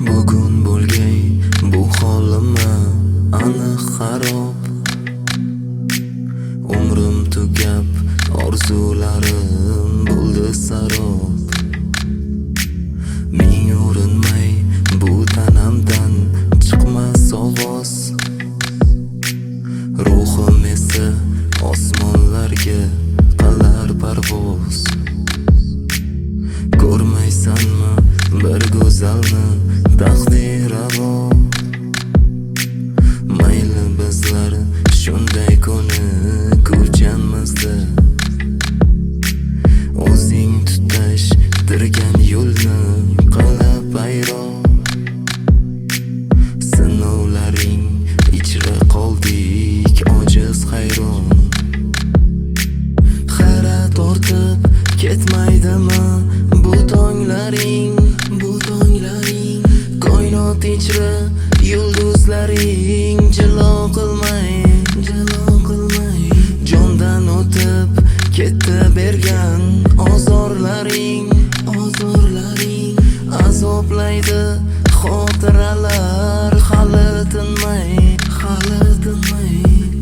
Bugun bo'lgay bu holimni aniq xarob. Umrim tugab, orzularim bo'ldi sarob. Ming urinmay bu tanamdan chiqmas ovoz. Ruhim esa osmonlarga qilar parvoz. Ko'rmaysanmi bir go'zalni taqdir-avo? Mayli bizlar shunday ko'chanmizda, o'zing tutashtirgan yo'lni qilib bayron. Sinovlaring ichra qoldik ojiz hayron. Xira tortib ketmaydimi bu tonglaring? Koinot ichra yulduzlaring jilo qilmay jondan o'tib ketdi bergan ozorlaring. Azoblaydi xotiralar hali tinmay.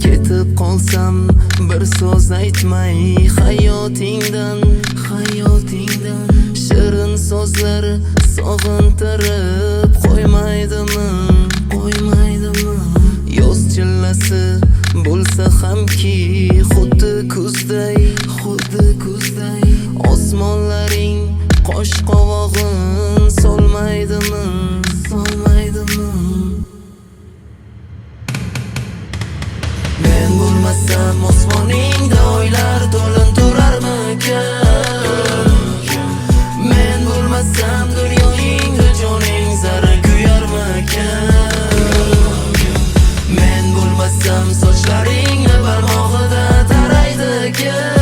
Ketib qolsam bir so'z aytmay hayotingdan shirin so'zlar sog'intirib qo'ymaydimi? Yoz chillasi bo'lsa hamki xuddi kuzday osmonlaring qosh qovog'in solmaydimi? Men bo'lmasam osmoningda oylar to'lin turarmikan? Men bo'lmasam dunyoingda joning zara kuyarmikan? Men bo'lmasam sochlaringni barmog'ida taraydigan?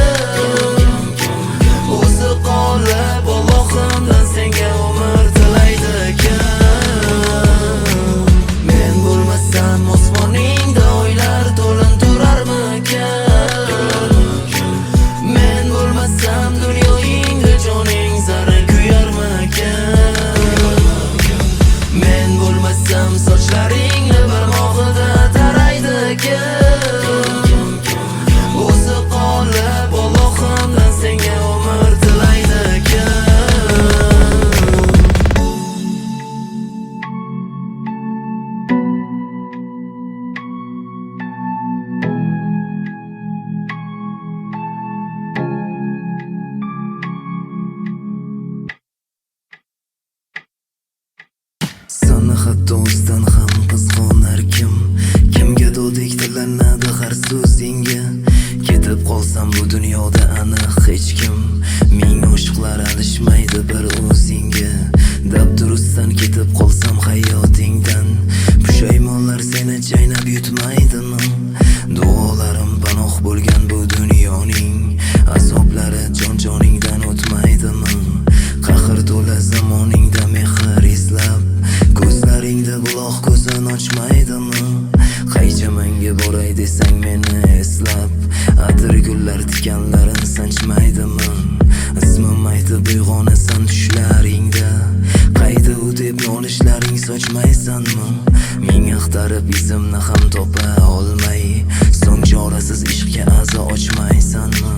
O'zi qolib Allohimdan senga umr tilaydigan? Men bo'lmasam osmoningda oylar to'lin turarmikan? Men bo'lmasam dunyoingda joning zara kuyarmikan? Men bo'lmasam sochlaringni barmog'ida taraydigan? O'zi qolib Allohimdan senga umr tilaydigan? Seni hatto o'zidan ham qizg'onar kim? Kimga dodek tilanadi har so'zingga? Ketib qolsam bu dunyoda aniq hech kim. Ming oshiqlar alishmaydi bir o'zingga. Dabdurustdan ketib qolsam hayotingdan, pushaymonlar seni chaynab yutmaydimi? Duolarim panoh bo'lgan bu dunyoning azoblari joningdan o'tmaydimi? Qahr to'la zamoningda mehr izlab, ko'zlaringda buloq ko'zin ochmaydimi? Qaychamanga boray desang meni eslab, atir gullar tikanlarin sanchmaydimi? Ismim aytib uyg'onasan tushlaringda, qayda u deb nolishlaring sochmaysanmi? Ming axtarib izimni ham topa olmay, so'ng chorasiz ishqga a'zo ochmaysanmi?